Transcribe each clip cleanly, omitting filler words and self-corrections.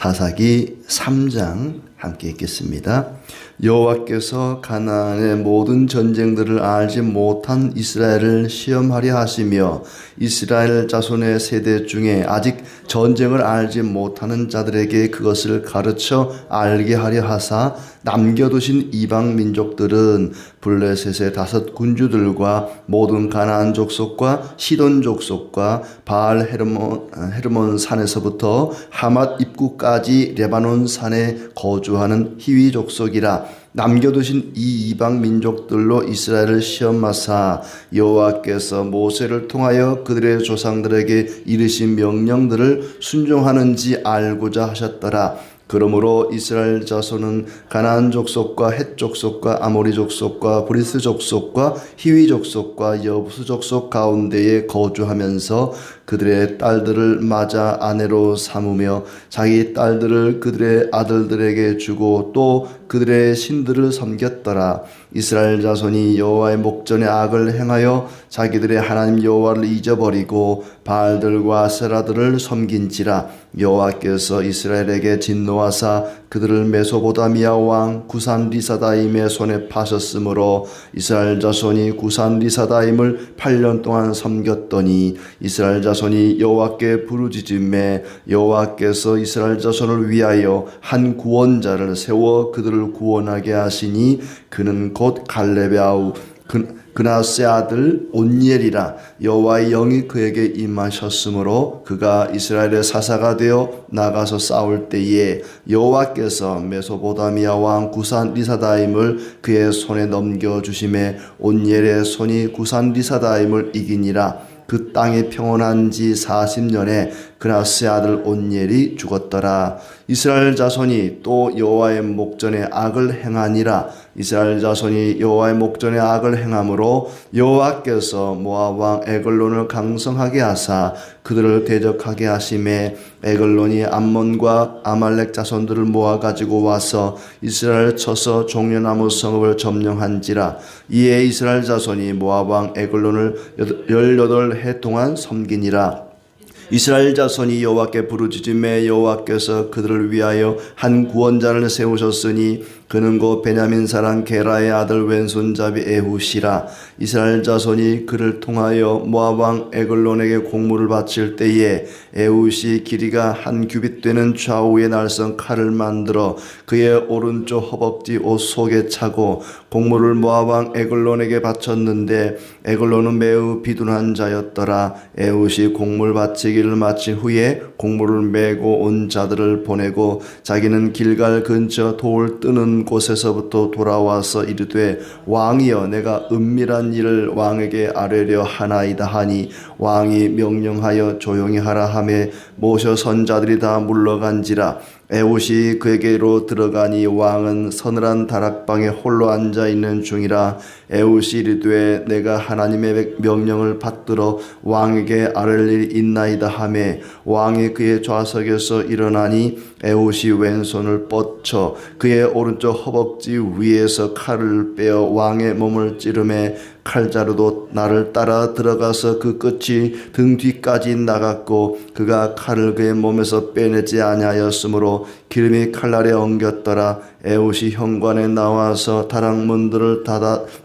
사사기 3장 함께 읽겠습니다. 여호와께서 가나안의 모든 전쟁들을 알지 못한 이스라엘을 시험하려 하시며 이스라엘 자손의 세대 중에 아직 전쟁을 알지 못하는 자들에게 그것을 가르쳐 알게 하려 하사 남겨두신 이방 민족들은 블레셋의 5 군주들과 모든 가나안 족속과 시돈 족속과 바알 헤르몬 산에서부터 하맛 입구까지 레바논 산에 거주하는 히위 족속이라. 남겨두신 이 이방 민족들로 이스라엘을 시험하사 여호와께서 모세를 통하여 그들의 조상들에게 이르신 명령들을 순종하는지 알고자 하셨더라. 그러므로 이스라엘 자손은 가나안 족속과 헷 족속과 아모리 족속과 브리스 족속과 히위 족속과 여부스 족속 가운데에 거주하면서 그들의 딸들을 맞아 아내로 삼으며 자기 딸들을 그들의 아들들에게 주고 또 그들의 신들을 섬겼더라. 이스라엘 자손이 여호와의 목전에 악을 행하여 자기들의 하나님 여호와를 잊어버리고 바알들과 아세라들을 섬긴지라. 여호와께서 이스라엘에게 진노하사 그들을 메소보다미아 왕 구산 리사다임의 손에 파셨으므로 이스라엘 자손이 구산 리사다임을 8년 동안 섬겼더니 이스라엘 자손이 여호와께 부르짖음에 여호와께서 이스라엘 자손을 위하여 한 구원자를 세워 그들을 구원하게 하시니 그는 곧 갈렙의 아우 그나스의 아들 온니엘이라. 여호와의 영이 그에게 임하셨으므로 그가 이스라엘의 사사가 되어 나가서 싸울 때에 여호와께서 메소보다미아 왕 구산 리사다임을 그의 손에 넘겨주심에 온니엘의 손이 구산 리사다임을 이기니라. 그 땅이 평온한 지 40년에 그나스의 아들 온니엘이 죽었더라. 이스라엘 자손이 또 여호와의 목전에 악을 행하니라. 이스라엘 자손이 여호와의 목전에 악을 행함으로 여호와께서 모압 왕 에글론을 강성하게 하사 그들을 대적하게 하심에 에글론이 암몬과 아말렉 자손들을 모아 가지고 와서 이스라엘을 쳐서 종려나무 성읍을 점령한지라. 이에 이스라엘 자손이 모압 왕 에글론을 18해 동안 섬기니라. 이스라엘 자손이 여호와께 부르짖음에 여호와께서 그들을 위하여 한 구원자를 세우셨으니 그는 곧 베냐민 사람 게라의 아들 왼손잡이 에훗이라. 이스라엘 자손이 그를 통하여 모압 왕 에글론에게 공물을 바칠 때에 에훗이 길이가 1규빗 되는 좌우의 날선 칼을 만들어 그의 오른쪽 허벅지 옷 속에 차고 공물을 모압 왕 에글론에게 바쳤는데 에글론은 매우 비둔한 자였더라. 에훗이 공물 바치기를 마친 후에 공물을 메고 온 자들을 보내고 자기는 길갈 근처 돌 뜨는 곳에서부터 돌아와서 이르되 왕이여 내가 은밀한 일을 왕에게 아뢰려 하나이다 하니 왕이 명령하여 조용히 하라 하매 모셔 선자들이 다 물러간지라. 에훗이 그에게로 들어가니 왕은 서늘한 다락방에 홀로 앉아있는 중이라. 에훗이 이르되 내가 하나님의 명령을 받들어 왕에게 아뢰릴 일이 있나이다 하매 왕이 그의 좌석에서 일어나니 에훗이 왼손을 뻗쳐 그의 오른쪽 허벅지 위에서 칼을 빼어 왕의 몸을 찌르매 칼자루도 나를 따라 들어가서 그 끝이 등 뒤까지 나갔고 그가 칼을 그의 몸에서 빼내지 아니하였으므로 기름이 칼날에 엉겼더라. 에훗이 현관에 나와서 다락문들을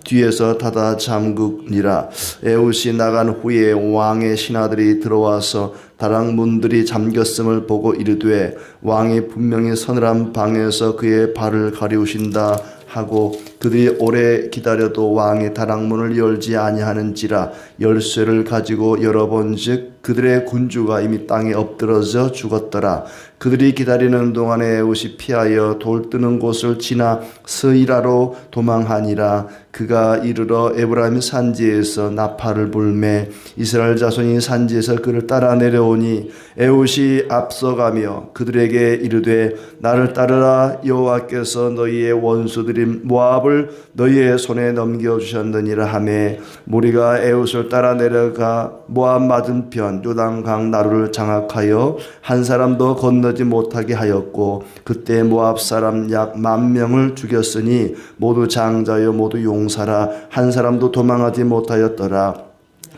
뒤에서 닫아 잠그니라. 에훗이 나간 후에 왕의 신하들이 들어와서 다락문들이 잠겼음을 보고 이르되 왕이 분명히 서늘한 방에서 그의 발을 가리우신다 하고 그들이 오래 기다려도 왕이 다락문을 열지 아니하는지라. 열쇠를 가지고 열어본즉 그들의 군주가 이미 땅에 엎드러져 죽었더라. 그들이 기다리는 동안에 에훗이 피하여 돌 뜨는 곳을 지나 스이라로 도망하니라. 그가 이르러 에브라임 산지에서 나팔을 불매 이스라엘 자손이 산지에서 그를 따라 내려오니 에훗이 앞서가며 그들에게 이르되 나를 따르라. 여호와께서 너희의 원수들인 모압을 너희의 손에 넘겨주셨느니라 하매 무리가 에훗을 따라 내려가 모압 맞은편 요단강 나루를 장악하여 한 사람도 건너지 못하게 하였고 그때 모압 사람 약 10,000명을 죽였으니 모두 장자여 모두 용사라. 한 사람도 도망하지 못하였더라.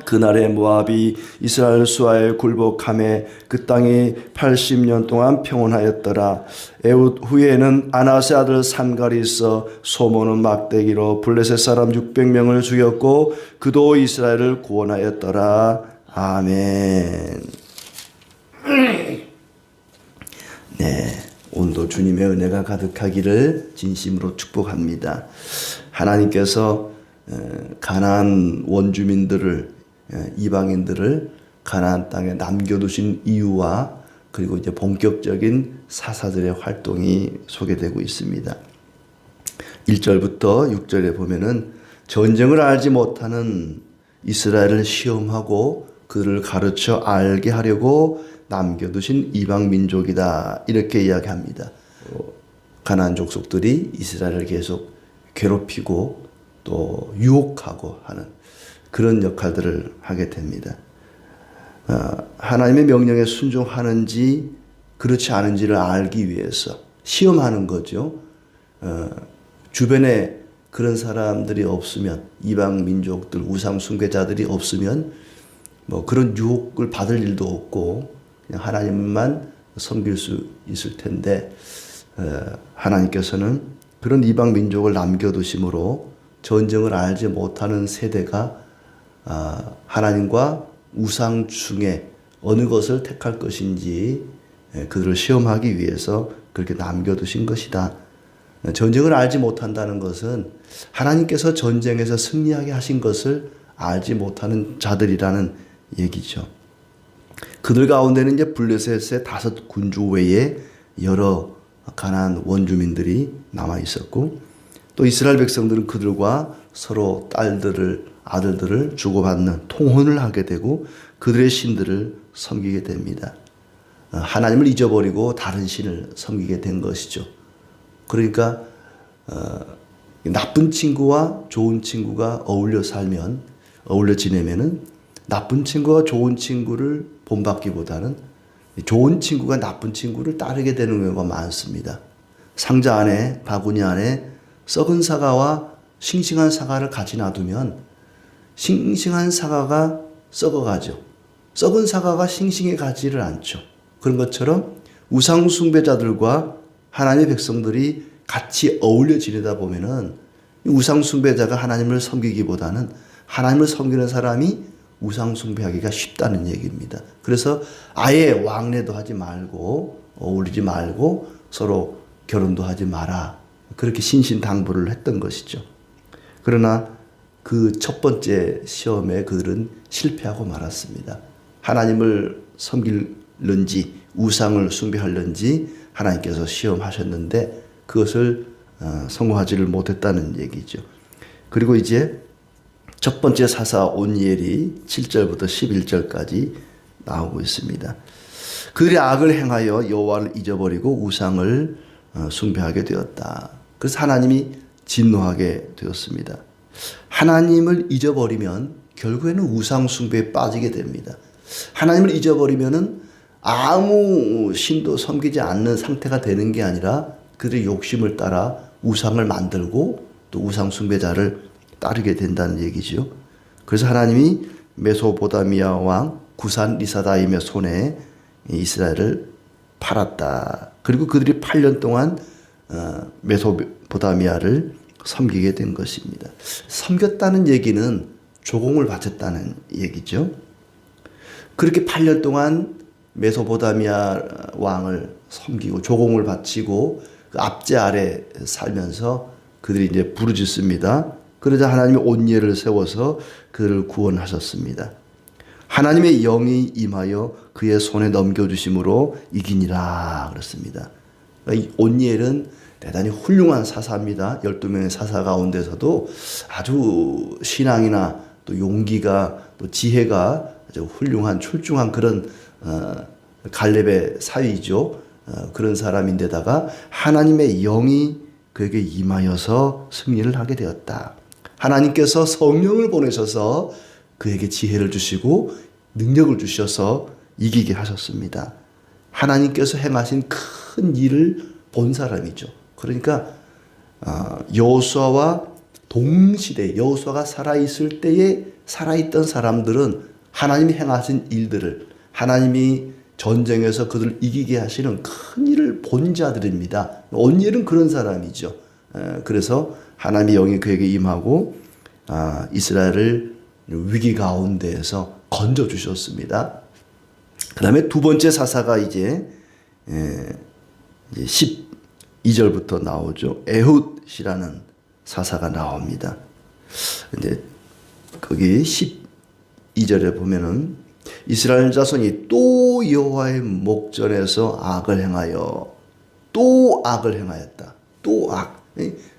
그날에 모압이 이스라엘 수하에 굴복함에 그 땅이 80년 동안 평온하였더라. 에훗 후에는 아나세 아들 산갈이 있어 소모는 막대기로 블레셋 사람 600명을 죽였고 그도 이스라엘을 구원하였더라. 아멘. 네, 오늘도 주님의 은혜가 가득하기를 진심으로 축복합니다. 하나님께서 가나안 원주민들을, 이방인들을 가나안 땅에 남겨두신 이유와 그리고 이제 본격적인 사사들의 활동이 소개되고 있습니다. 1절부터 6절에 보면은 전쟁을 알지 못하는 이스라엘을 시험하고 그를 가르쳐 알게 하려고 남겨두신 이방 민족이다, 이렇게 이야기합니다. 가나안 족속들이 이스라엘을 계속 괴롭히고 또 유혹하고 하는 그런 역할들을 하게 됩니다. 하나님의 명령에 순종하는지 그렇지 않은지를 알기 위해서 시험하는 거죠. 주변에 그런 사람들이 없으면, 이방 민족들, 우상 숭배자들이 없으면 뭐 그런 유혹을 받을 일도 없고 그냥 하나님만 섬길 수 있을 텐데, 하나님께서는 그런 이방 민족을 남겨두심으로 전쟁을 알지 못하는 세대가 하나님과 우상 중에 어느 것을 택할 것인지 그들을 시험하기 위해서 그렇게 남겨두신 것이다. 전쟁을 알지 못한다는 것은 하나님께서 전쟁에서 승리하게 하신 것을 알지 못하는 자들이라는 얘기죠. 그들 가운데는 이제 블레셋의 5 군주 외에 여러 가나안 원주민들이 남아 있었고, 또 이스라엘 백성들은 그들과 서로 딸들을, 아들들을 주고받는 통혼을 하게 되고 그들의 신들을 섬기게 됩니다. 하나님을 잊어버리고 다른 신을 섬기게 된 것이죠. 그러니까 나쁜 친구와 좋은 친구가 어울려 살면, 어울려 지내면은 나쁜 친구와 좋은 친구를 본받기보다는 좋은 친구가 나쁜 친구를 따르게 되는 경우가 많습니다. 상자 안에, 바구니 안에 썩은 사과와 싱싱한 사과를 같이 놔두면 싱싱한 사과가 썩어가죠. 썩은 사과가 싱싱해 가지를 않죠. 그런 것처럼 우상 숭배자들과 하나님의 백성들이 같이 어울려 지내다 보면은 우상 숭배자가 하나님을 섬기기보다는 하나님을 섬기는 사람이 우상 숭배하기가 쉽다는 얘기입니다. 그래서 아예 왕래도 하지 말고 어울리지 말고 서로 결혼도 하지 마라, 그렇게 신신당부를 했던 것이죠. 그러나 그 첫 번째 시험에 그들은 실패하고 말았습니다. 하나님을 섬길는지 우상을 숭배하는지 하나님께서 시험하셨는데 그것을 성공하지를 못했다는 얘기죠. 그리고 이제 첫 번째 사사 온니엘이 7절부터 11절까지 나오고 있습니다. 그들이 악을 행하여 여호와를 잊어버리고 우상을 숭배하게 되었다. 그래서 하나님이 진노하게 되었습니다. 하나님을 잊어버리면 결국에는 우상 숭배에 빠지게 됩니다. 하나님을 잊어버리면은 아무 신도 섬기지 않는 상태가 되는 게 아니라 그들의 욕심을 따라 우상을 만들고 또 우상 숭배자를 따르게 된다는 얘기죠. 그래서 하나님이 메소포타미아 왕 구산 리사다임의 손에 이스라엘을 팔았다. 그리고 그들이 8년 동안 메소포타미아를 섬기게 된 것입니다. 섬겼다는 얘기는 조공을 바쳤다는 얘기죠. 그렇게 8년 동안 메소포타미아 왕을 섬기고 조공을 바치고 그 압제 아래 살면서 그들이 이제 부르짖습니다. 그러자 하나님이 온니엘을 세워서 그를 구원하셨습니다. 하나님의 영이 임하여 그의 손에 넘겨주심으로 이기니라 그렇습니다. 이 온니엘은 대단히 훌륭한 사사입니다. 12명의 사사 가운데서도 아주 신앙이나 또 용기가 또 지혜가 아주 훌륭한 출중한 그런 갈렙의 사위죠. 그런 사람인데다가 하나님의 영이 그에게 임하여서 승리를 하게 되었다. 하나님께서 성령을 보내셔서 그에게 지혜를 주시고 능력을 주셔서 이기게 하셨습니다. 하나님께서 행하신 큰 일을 본 사람이죠. 그러니까 여호수아와 동시대 여호수아가 살아있을 때에 살아있던 사람들은 하나님이 행하신 일들을, 하나님이 전쟁에서 그들을 이기게 하시는 큰 일을 본 자들입니다. 온니엘은 그런 사람이죠. 그래서 하나님의 영이 그에게 임하고 이스라엘을 위기 가운데에서 건져주셨습니다. 그 다음에 두 번째 사사가 이제 12절부터 나오죠. 에훗이라는 사사가 나옵니다. 근데 거기 12절에 보면은 이스라엘 자손이 또 여호와의 목전에서 악을 행하여 또 악을 행하였다. 또 악.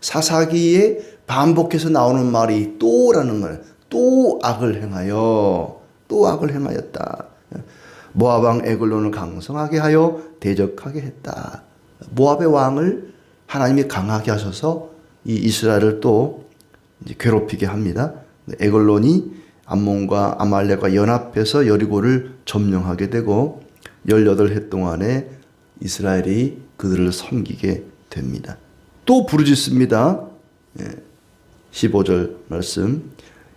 사사기에 반복해서 나오는 말이 또라는 말. 또 악을 행하여 또 악을 행하였다. 모압 왕 에글론을 강성하게 하여 대적하게 했다. 모압의 왕을 하나님이 강하게 하셔서 이 이스라엘을 또 이제 괴롭히게 합니다. 에글론이 암몬과 아말렉과 연합해서 여리고를 점령하게 되고 18해 동안에 이스라엘이 그들을 섬기게 됩니다. 또 부르짖습니다. 15절 말씀.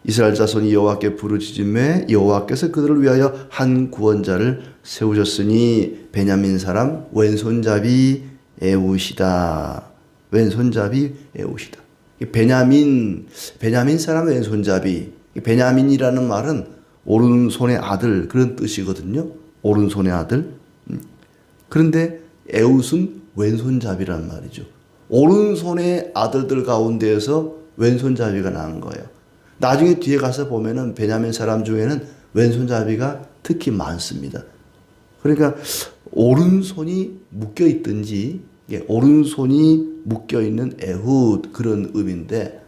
이스라엘 자손이 여호와께 부르짖음에 여호와께서 그들을 위하여 한 구원자를 세우셨으니 베냐민 사람 왼손잡이 에훗이다. 왼손잡이 에훗이다. 베냐민 사람 왼손잡이. 베냐민이라는 말은 오른손의 아들 그런 뜻이거든요. 오른손의 아들. 그런데 에훗은 왼손잡이란 말이죠. 오른손의 아들들 가운데에서 왼손잡이가 나온 거예요. 나중에 뒤에 가서 보면은 베냐민 사람 중에는 왼손잡이가 특히 많습니다. 그러니까 오른손이 묶여 있든지 오른손이 묶여 있는 에훗 그런 의미인데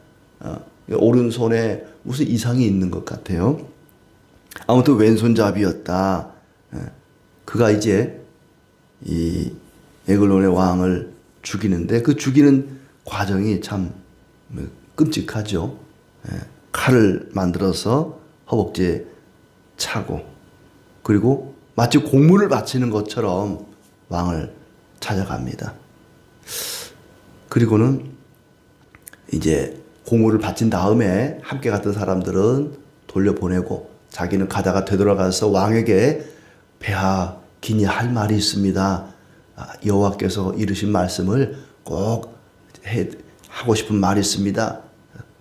오른손에 무슨 이상이 있는 것 같아요. 아무튼 왼손잡이였다. 그가 이제 이 에글론의 왕을 죽이는데 그 죽이는 과정이 참 끔찍하죠. 칼을 만들어서 허벅지에 차고 그리고 마치 공문을 바치는 것처럼 왕을 찾아갑니다. 그리고는 이제 공물을 바친 다음에 함께 갔던 사람들은 돌려보내고 자기는 가다가 되돌아가서 왕에게 폐하 기니 할 말이 있습니다. 여호와께서 이르신 말씀을 꼭 하고 싶은 말이 있습니다.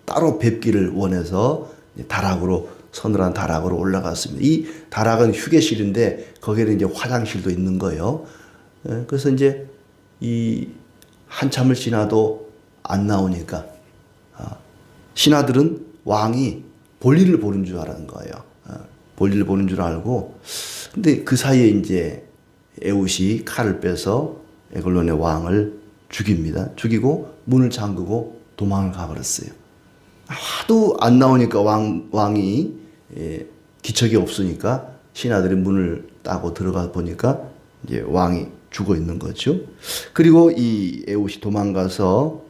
따로 뵙기를 원해서 다락으로 서늘한 다락으로 올라갔습니다. 이 다락은 휴게실인데 거기에는 이제 화장실도 있는 거예요. 그래서 이제 이 한참을 지나도 안 나오니까 신하들은 왕이 볼일을 보는 줄 알았는 거예요. 볼일을 보는 줄 알고 근데 그 사이에 이제 에훗이 칼을 빼서 에글론의 왕을 죽입니다. 죽이고 문을 잠그고 도망을 가버렸어요. 하도 안 나오니까 왕이 기척이 없으니까 신하들이 문을 따고 들어가 보니까 이제 왕이 죽어 있는 거죠. 그리고 이 에훗이 도망가서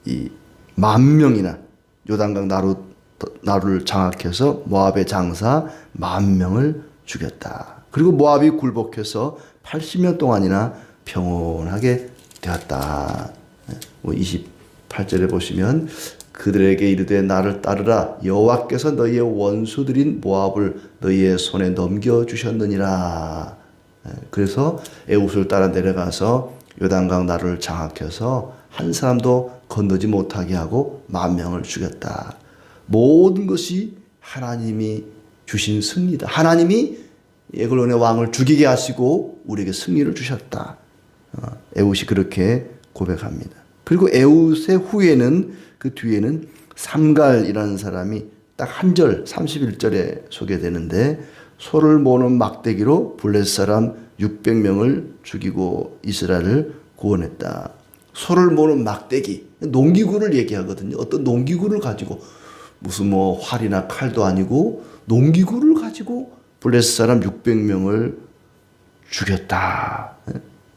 이 10,000명이나 요단강 나루를 장악해서 모압의 장사 10,000명을 죽였다. 그리고 모압이 굴복해서 80년 동안이나 평온하게 되었다. 28절에 보시면 그들에게 이르되 나를 따르라 여호와께서 너희의 원수들인 모압을 너희의 손에 넘겨주셨느니라. 그래서 에훗을 따라 내려가서 요단강 나루를 장악해서 한 사람도 건너지 못하게 하고 10,000명을 죽였다. 모든 것이 하나님이 주신 승리다. 하나님이 에글론의 왕을 죽이게 하시고 우리에게 승리를 주셨다. 에훗이 그렇게 고백합니다. 그리고 에훗의 후에는 그 뒤에는 삼갈이라는 사람이 딱 한 절 31절에 소개되는데 소를 모는 막대기로 블레셋 사람 600명을 죽이고 이스라엘을 구원했다. 소를 모는 막대기, 농기구를 얘기하거든요. 어떤 농기구를 가지고 무슨 뭐 활이나 칼도 아니고 농기구를 가지고 블레셋 사람 600명을 죽였다.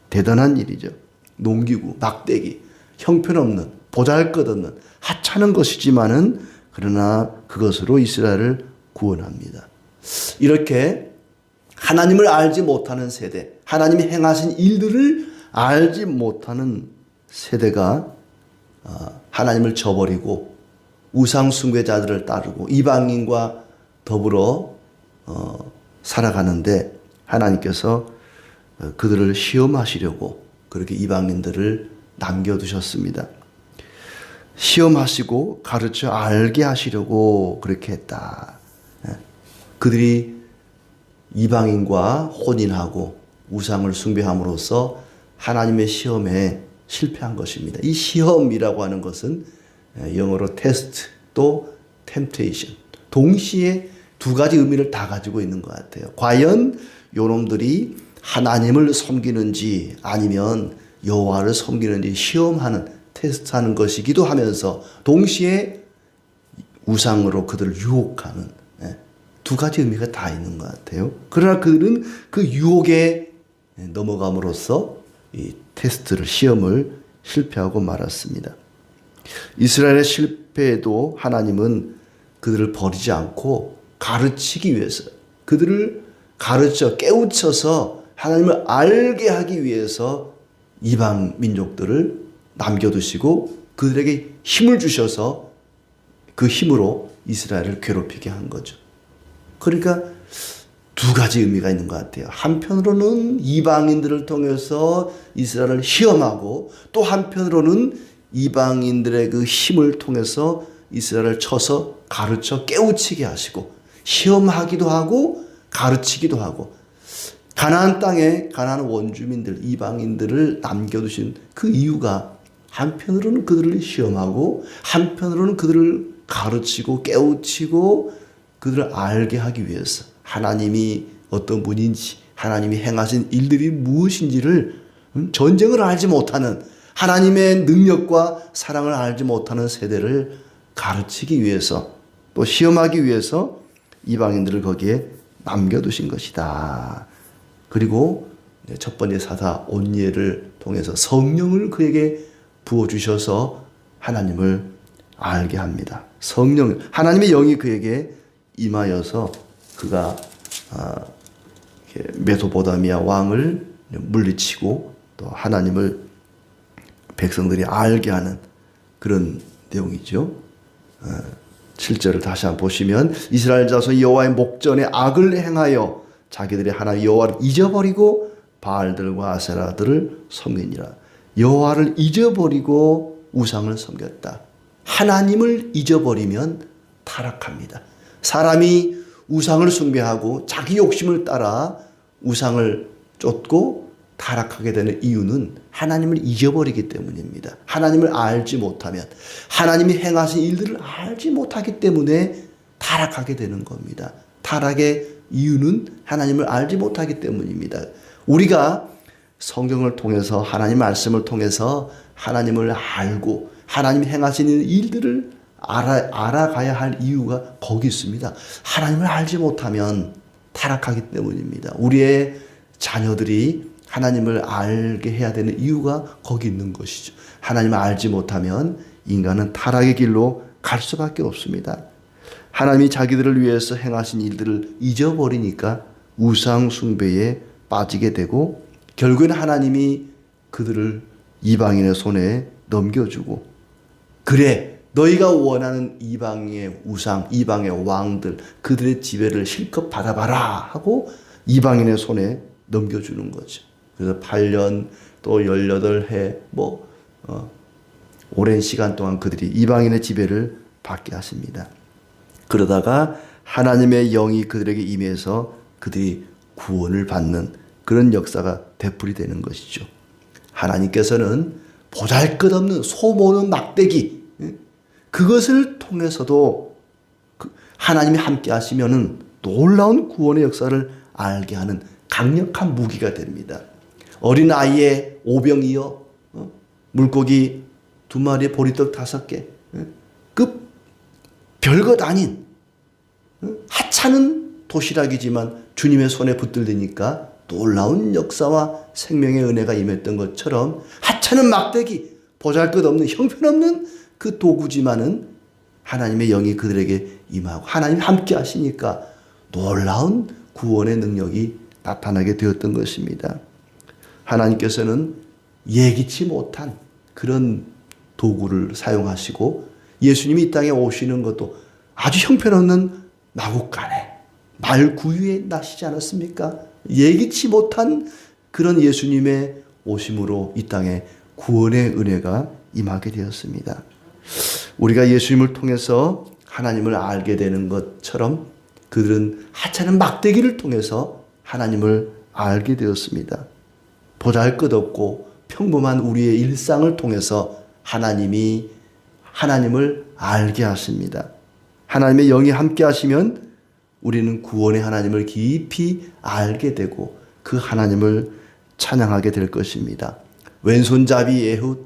대단한 일이죠. 농기구, 막대기, 형편없는, 보잘것없는, 하찮은 것이지만은 그러나 그것으로 이스라엘을 구원합니다. 이렇게 하나님을 알지 못하는 세대, 하나님이 행하신 일들을 알지 못하는 세대가 하나님을 저버리고 우상 숭배자들을 따르고 이방인과 더불어 살아가는데 하나님께서 그들을 시험하시려고 그렇게 이방인들을 남겨두셨습니다. 시험하시고 가르쳐 알게 하시려고 그렇게 했다. 그들이 이방인과 혼인하고 우상을 숭배함으로써 하나님의 시험에 실패한 것입니다. 이 시험이라고 하는 것은 영어로 테스트 또 템테이션, 동시에 두 가지 의미를 다 가지고 있는 것 같아요. 과연 요놈들이 하나님을 섬기는지 아니면 여호와를 섬기는지 시험하는 테스트하는 것이기도 하면서 동시에 우상으로 그들을 유혹하는 두 가지 의미가 다 있는 것 같아요. 그러나 그들은 그 유혹에 넘어감으로써 이 테스트를 시험을 실패하고 말았습니다. 이스라엘의 실패에도 하나님은 그들을 버리지 않고 가르치기 위해서 그들을 가르쳐 깨우쳐서 하나님을 알게 하기 위해서 이방 민족들을 남겨두시고 그들에게 힘을 주셔서 그 힘으로 이스라엘을 괴롭히게 한 거죠. 그러니까 두 가지 의미가 있는 것 같아요. 한편으로는 이방인들을 통해서 이스라엘을 시험하고 또 한편으로는 이방인들의 그 힘을 통해서 이스라엘을 쳐서 가르쳐 깨우치게 하시고 시험하기도 하고 가르치기도 하고 가나안 땅에 가나안 원주민들 이방인들을 남겨두신 그 이유가 한편으로는 그들을 시험하고 한편으로는 그들을 가르치고 깨우치고 그들을 알게 하기 위해서 하나님이 어떤 분인지 하나님이 행하신 일들이 무엇인지를 전쟁을 알지 못하는 하나님의 능력과 사랑을 알지 못하는 세대를 가르치기 위해서 또 시험하기 위해서 이방인들을 거기에 남겨두신 것이다. 그리고 첫 번째 사사 온니엘을 통해서 성령을 그에게 부어주셔서 하나님을 알게 합니다. 성령, 하나님의 영이 그에게 임하여서 그가 메소포타미아 왕을 물리치고 또 하나님을 백성들이 알게 하는 그런 내용이죠. 7절을 다시 한번 보시면 이스라엘 자손 여호와의 목전에 악을 행하여 자기들이 하나님 여호와를 잊어버리고 바알들과 아세라들을 섬기니라. 여호와를 잊어버리고 우상을 섬겼다. 하나님을 잊어버리면 타락합니다. 사람이 우상을 숭배하고 자기 욕심을 따라 우상을 쫓고 타락하게 되는 이유는 하나님을 잊어버리기 때문입니다. 하나님을 알지 못하면 하나님이 행하신 일들을 알지 못하기 때문에 타락하게 되는 겁니다. 타락의 이유는 하나님을 알지 못하기 때문입니다. 우리가 성경을 통해서 하나님 말씀을 통해서 하나님을 알고 하나님이 행하시는 일들을 알아가야 할 이유가 거기 있습니다. 하나님을 알지 못하면 타락하기 때문입니다. 우리의 자녀들이 하나님을 알게 해야 되는 이유가 거기 있는 것이죠. 하나님을 알지 못하면 인간은 타락의 길로 갈 수밖에 없습니다. 하나님이 자기들을 위해서 행하신 일들을 잊어버리니까 우상 숭배에 빠지게 되고 결국에는 하나님이 그들을 이방인의 손에 넘겨주고 그래 너희가 원하는 이방의 우상, 이방의 왕들 그들의 지배를 실컷 받아봐라 하고 이방인의 손에 넘겨주는 거죠. 그래서 8년 또 18해 오랜 시간 동안 그들이 이방인의 지배를 받게 하십니다. 그러다가 하나님의 영이 그들에게 임해서 그들이 구원을 받는 그런 역사가 되풀이 되는 것이죠. 하나님께서는 보잘것없는 소모는 막대기 그것을 통해서도 하나님이 함께 하시면은 놀라운 구원의 역사를 알게 하는 강력한 무기가 됩니다. 어린아이의 오병이어 물고기 2마리 보리떡 5개 그 별것 아닌 하찮은 도시락이지만 주님의 손에 붙들리니까 놀라운 역사와 생명의 은혜가 임했던 것처럼 하찮은 막대기 보잘것없는 형편없는 그 도구지만은 하나님의 영이 그들에게 임하고 하나님 함께 하시니까 놀라운 구원의 능력이 나타나게 되었던 것입니다. 하나님께서는 예기치 못한 그런 도구를 사용하시고 예수님이 이 땅에 오시는 것도 아주 형편없는 마국간에 말구유에 나시지 않았습니까? 예기치 못한 그런 예수님의 오심으로 이 땅에 구원의 은혜가 임하게 되었습니다. 우리가 예수님을 통해서 하나님을 알게 되는 것처럼 그들은 하찮은 막대기를 통해서 하나님을 알게 되었습니다. 보잘것없고 평범한 우리의 일상을 통해서 하나님이 하나님을 알게 하십니다. 하나님의 영이 함께 하시면 우리는 구원의 하나님을 깊이 알게 되고 그 하나님을 찬양하게 될 것입니다. 왼손잡이 에훗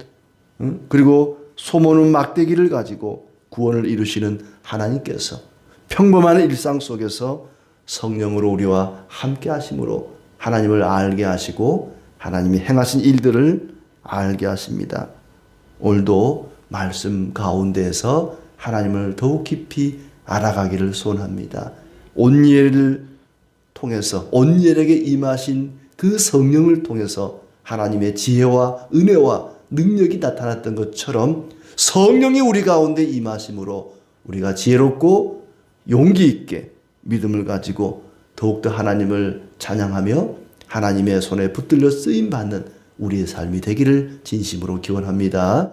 그리고 소모는 막대기를 가지고 구원을 이루시는 하나님께서 평범한 일상 속에서 성령으로 우리와 함께 하심으로 하나님을 알게 하시고 하나님이 행하신 일들을 알게 하십니다. 오늘도 말씀 가운데에서 하나님을 더욱 깊이 알아가기를 소원합니다. 온예를 통해서 온예에게 임하신 그 성령을 통해서 하나님의 지혜와 은혜와 능력이 나타났던 것처럼 성령이 우리 가운데 임하심으로 우리가 지혜롭고 용기 있게 믿음을 가지고 더욱더 하나님을 찬양하며 하나님의 손에 붙들려 쓰임 받는 우리의 삶이 되기를 진심으로 기원합니다.